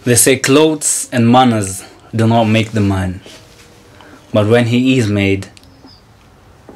They say clothes and manners do not make the man, but when he is made,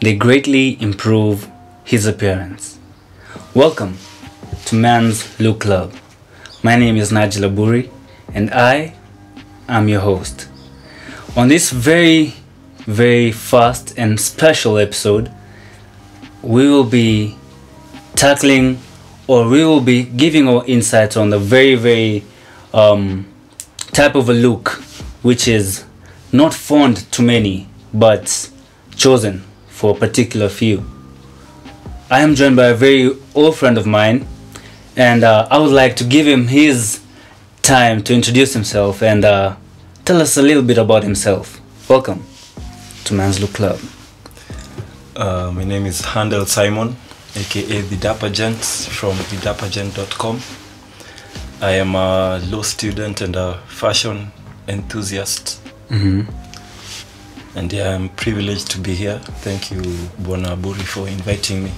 they greatly improve his appearance. Welcome to Man's Look Club. My name is Nigel Aburi, and I am your host. On this very, very fast and special episode, we will be tackling, or we will be giving our insights on the very type of a look which is not fond to many but chosen for a particular few. I am joined by a very old friend of mine, and I would like to give him his time to introduce himself and tell us a little bit about himself. Welcome to Man's Look Club. My name is Handel Simon, aka The Dapper Gent from thedappergent.com. I am a law student and a fashion enthusiast. And yeah, I'm privileged to be here. Thank you, Bwana Aburi, for inviting me.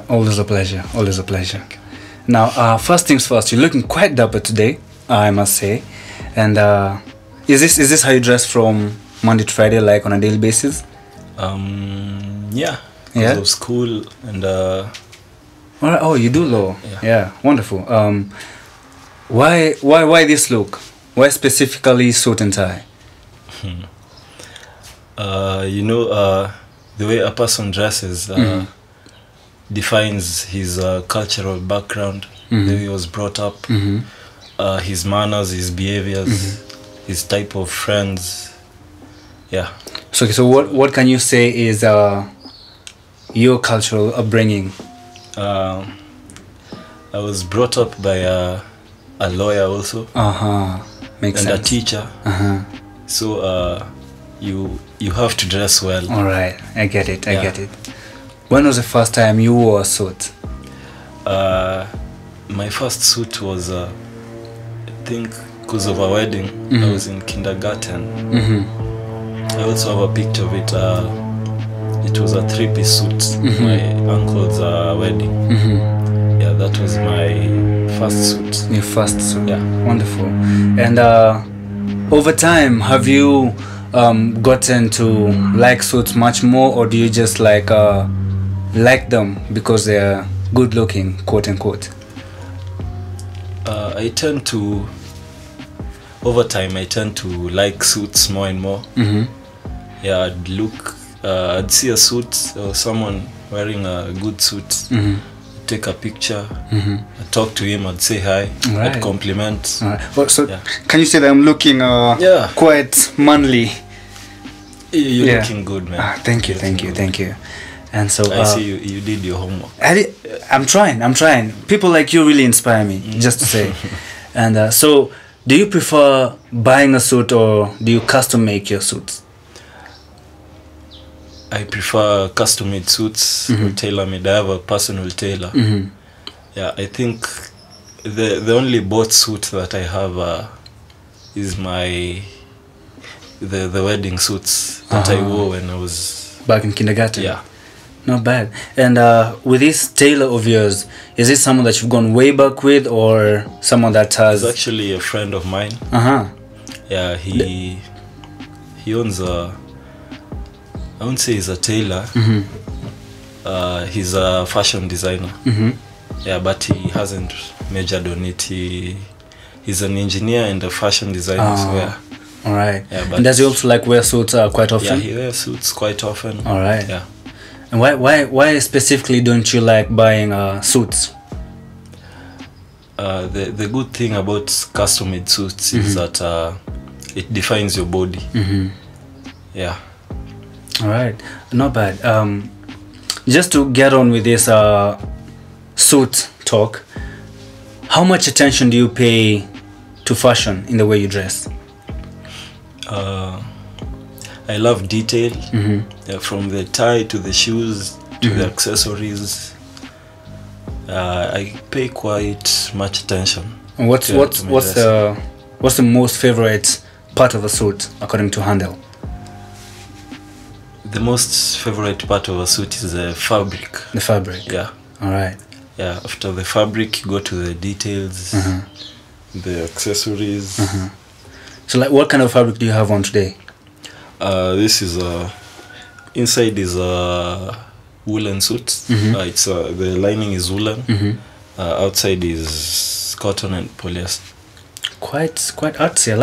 Always a pleasure, always a pleasure. Now, first things first, you're looking quite dapper today, I must say. And is this how you dress from Monday to Friday, like on a daily basis? Yeah, because of school and all right. Oh, you do law. Yeah, wonderful. Why this look? Why specifically suit and tie? The way a person dresses defines his cultural background, the way he was brought up, his manners, his behaviors, his type of friends. Yeah. So what can you say is your cultural upbringing? I was brought up by a lawyer also. Makes and sense. a teacher. So you have to dress well. All right, I get it. When was the first time you wore a suit? My first suit was I think because of a wedding. I was in kindergarten. I also have a picture of it. It was a 3-piece suit. My uncle's wedding. Yeah, that was my first suit. Your first suit. Yeah. Wonderful. And over time, have you gotten to like suits much more, or do you just like them because they're good looking, quote unquote? Over time I tend to like suits more and more. Yeah, I'd see a suit or someone wearing a good suit, take a picture, I'd talk to him, I'd say hi, I'd compliment. Well, so can you say that I'm looking quite manly? You're looking good, man. Thank you. And so I see you did your homework. I'm trying. People like you really inspire me, just to say. And so do you prefer buying a suit, or do you custom make your suits? I prefer custom-made suits, or tailor-made. I have a personal tailor. Yeah, I think the only bought suit that I have is the wedding suits that I wore when I was back in kindergarten. Yeah, not bad. And with this tailor of yours, is it someone that you've gone way back with, or someone that has? It's actually a friend of mine. Yeah, he owns I won't say he's a tailor. He's a fashion designer. Yeah, but he hasn't majored on it. He's an engineer and a fashion designer. So yeah. All right. Yeah, and does he also like wear suits quite often? Yeah, he wears suits quite often. All right. Yeah. And why specifically don't you like buying suits? The good thing about custom-made suits is that it defines your body. Yeah. All right, not bad. Just to get on with this suit talk, how much attention do you pay to fashion in the way you dress? I love detail, from the tie to the shoes to the accessories. I pay quite much attention. And what's the most favorite part of a suit according to Handel? The most favorite part of a suit is the fabric. The fabric. Yeah. All right. Yeah. After the fabric, you go to the details. the accessories. So like, what kind of fabric do you have on today? This is inside is woolen suit. It's the lining is woolen. Outside is cotton and polyester. Quite artsy. I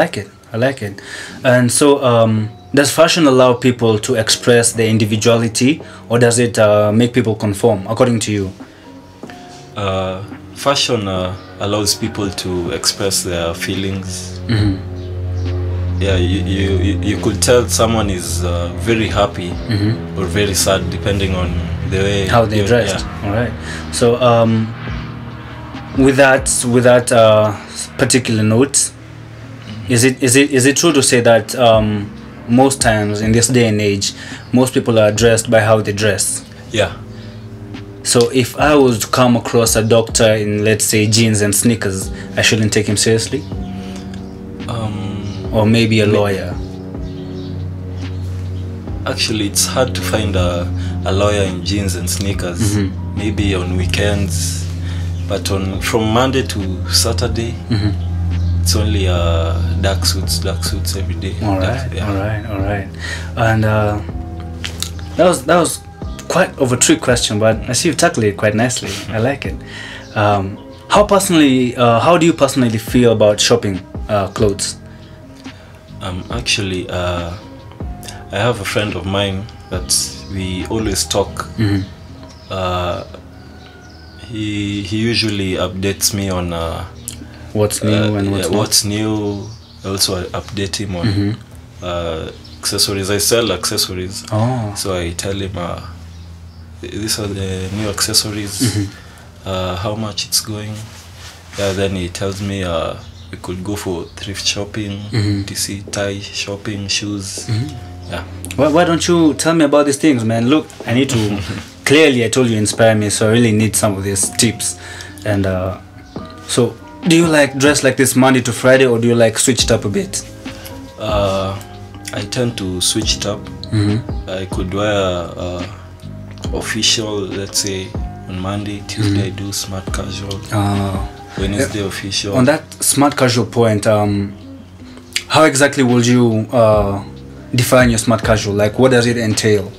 like it. And so does fashion allow people to express their individuality, or does it make people conform, according to you? Fashion allows people to express their feelings. Yeah, you could tell someone is very happy or very sad depending on the way How they dressed. Yeah. All right. So with that particular note, is it true to say that most times in this day and age, most people are dressed by how they dress? Yeah. So if I was to come across a doctor in, let's say, jeans and sneakers, I shouldn't take him seriously? Or maybe a lawyer? Actually, it's hard to find a lawyer in jeans and sneakers. Maybe on weekends, but from Monday to Saturday, it's only dark suits every day. All right. And that was quite of a trick question, but I see you tackled it quite nicely. I like it. How do you personally feel about shopping clothes? Actually, I have a friend of mine that we always talk. He usually updates me on What's new and what's new. I also update him on accessories. I sell accessories, so I tell him these are the new accessories, how much it's going. Then he tells me we could go for thrift shopping, DC tie shopping, shoes. Yeah. Why don't you tell me about these things, man? Look, I need to. Clearly, I told you inspire me, so I really need some of these tips. And so, do you like dress like this Monday to Friday, or do you like switch it up a bit? I tend to switch it up. I could wear official, let's say on Monday, Tuesday I do smart casual. Wednesday official. On that smart casual point, how exactly would you define your smart casual? Like, what does it entail?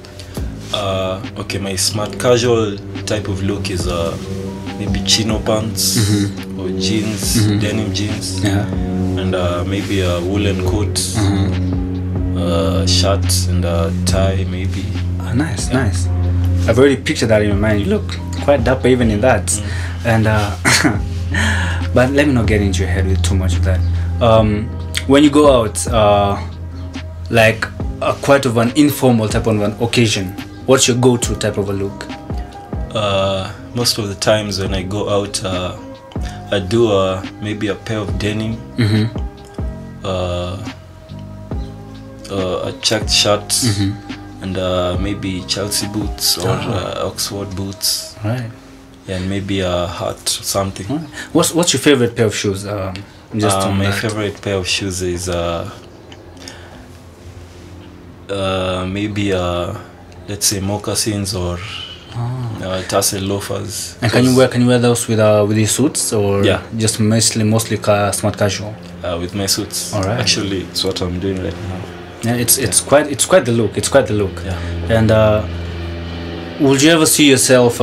Okay, my smart casual type of look is maybe chino pants or jeans, denim jeans, and maybe a woolen coat, shirt and a tie maybe. Nice. I've already pictured that in my mind. You look quite dapper even in that. And but let me not get into your head with too much of that. When you go out, like quite of an informal type of an occasion, what's your go-to type of a look? Most of the times when I go out, I do maybe a pair of denim, a checked shirt, and maybe Chelsea boots or Oxford boots. Right. And maybe a hat or something. Right. What's your favorite pair of shoes? My favorite pair of shoes is maybe let's say moccasins or tassel loafers. And can you wear those with your suits, or just mostly smart casual? With my suits. All right. Actually, it's what I'm doing right now. Yeah, it's quite the look. It's quite the look. Yeah. And would you ever see yourself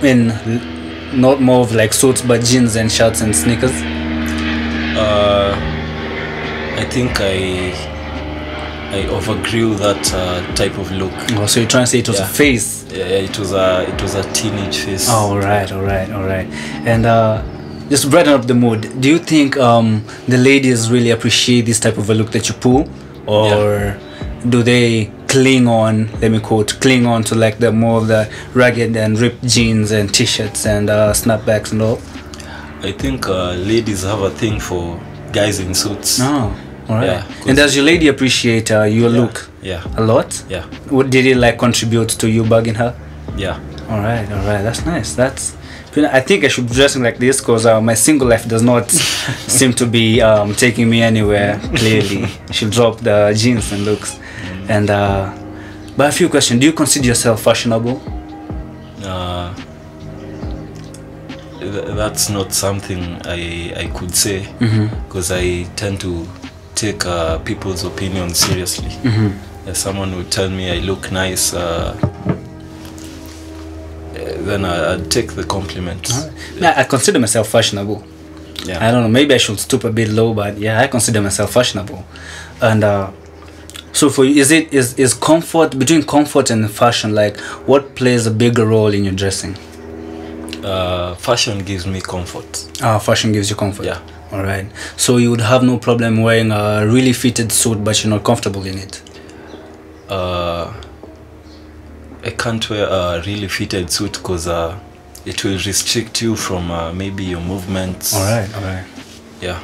in not more of like suits but jeans and shirts and sneakers? I think I overgrew that type of look. Oh, so you're trying to say it was a phase? Yeah, it was a teenage phase. Oh, all right. And just to brighten up the mood, do you think the ladies really appreciate this type of a look that you pull, or do they cling on to like the more of the ragged and ripped jeans and t-shirts and snapbacks and all? I think ladies have a thing for guys in suits. Oh, all right. Yeah, and does your lady appreciate your look? Yeah. A lot? Yeah. What did it like contribute to you bugging her? Yeah. All right. That's nice. I think I should be dressing like this because my single life does not seem to be taking me anywhere. Clearly, I should drop the jeans and looks. And but a few questions. Do you consider yourself fashionable? that's not something I could say, because I tend to take people's opinions seriously. If someone would tell me I look nice, then I'd take the compliment. Now, I consider myself fashionable. Yeah. I don't know, maybe I should stoop a bit low, but yeah, I consider myself fashionable. And so for you, is comfort, between comfort and fashion, like what plays a bigger role in your dressing? Fashion gives me comfort. Fashion gives you comfort. Yeah. All right. So you would have no problem wearing a really fitted suit, but you're not comfortable in it. I can't wear a really fitted suit because it will restrict you from maybe your movements. All right. All right. Yeah.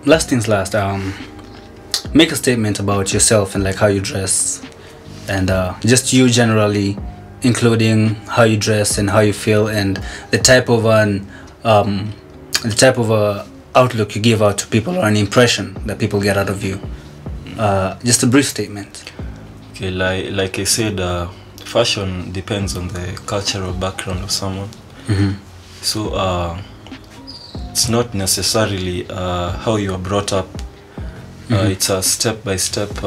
Last things last. Make a statement about yourself and like how you dress, and just you generally, including how you dress and how you feel and the type of outlook you give out to people, or an impression that people get out of you. Just a brief statement. Okay, like I said, fashion depends on the cultural background of someone. So it's not necessarily how you are brought up. It's a step-by-step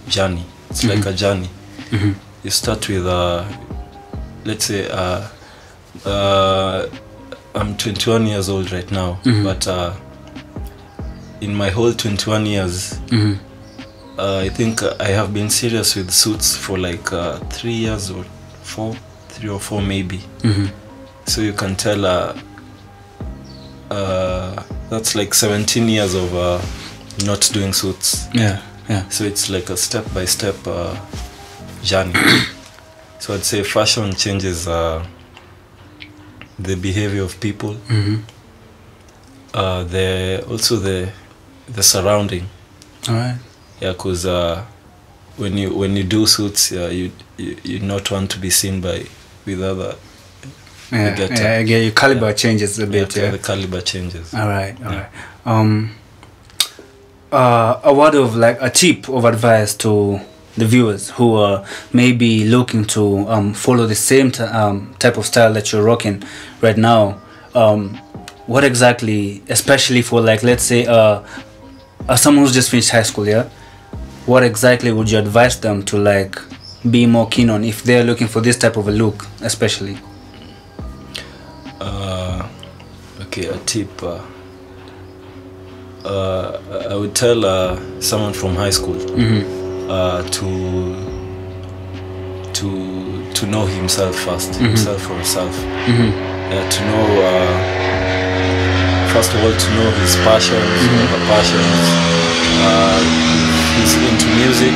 journey. It's like a journey. You start with, let's say, I'm 21 years old right now, but in my whole 21 years, I think I have been serious with suits for like 3 years or 3 or 4 maybe. So you can tell that's like 17 years of not doing suits. Yeah. So it's like a step-by-step journey. So I'd say fashion changes the behavior of people. Also the surrounding. All right. Yeah, because when you do suits, you not want to be seen with other. Yeah, your caliber changes a bit. The caliber changes. All right. A word of like a tip of advice to the viewers who are maybe looking to follow the same type of style that you're rocking right now. What exactly, especially for like, let's say someone who's just finished high school, yeah, what exactly would you advise them to like be more keen on if they're looking for this type of a look, especially? Okay, a tip. I would tell someone from high school to know himself first, himself or herself. To know, first of all, to know his passions, her passions. He's into music.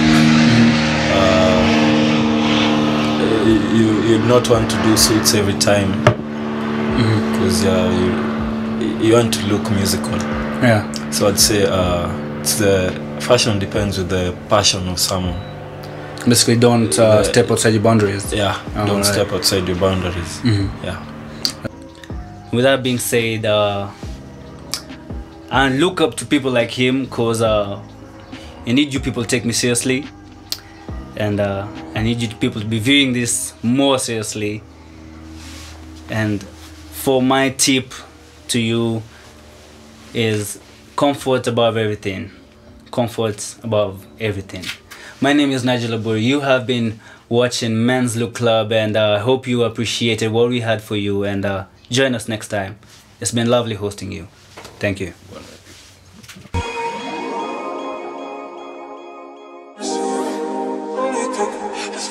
You'd not want to do suits every time because you want to look musical. Yeah. So I'd say it's the fashion depends with the passion of someone. Basically, don't step outside your boundaries. Yeah, don't step outside your boundaries. Yeah. With that being said, and look up to people like him, because I need you people to take me seriously, and I need you people to be viewing this more seriously. And for my tip to you is comfort above everything. Comfort above everything. My name is Nigel Aburi. You have been watching Men's Look Club, and I hope you appreciated what we had for you, and join us next time. It's been lovely hosting you. Thank you. It's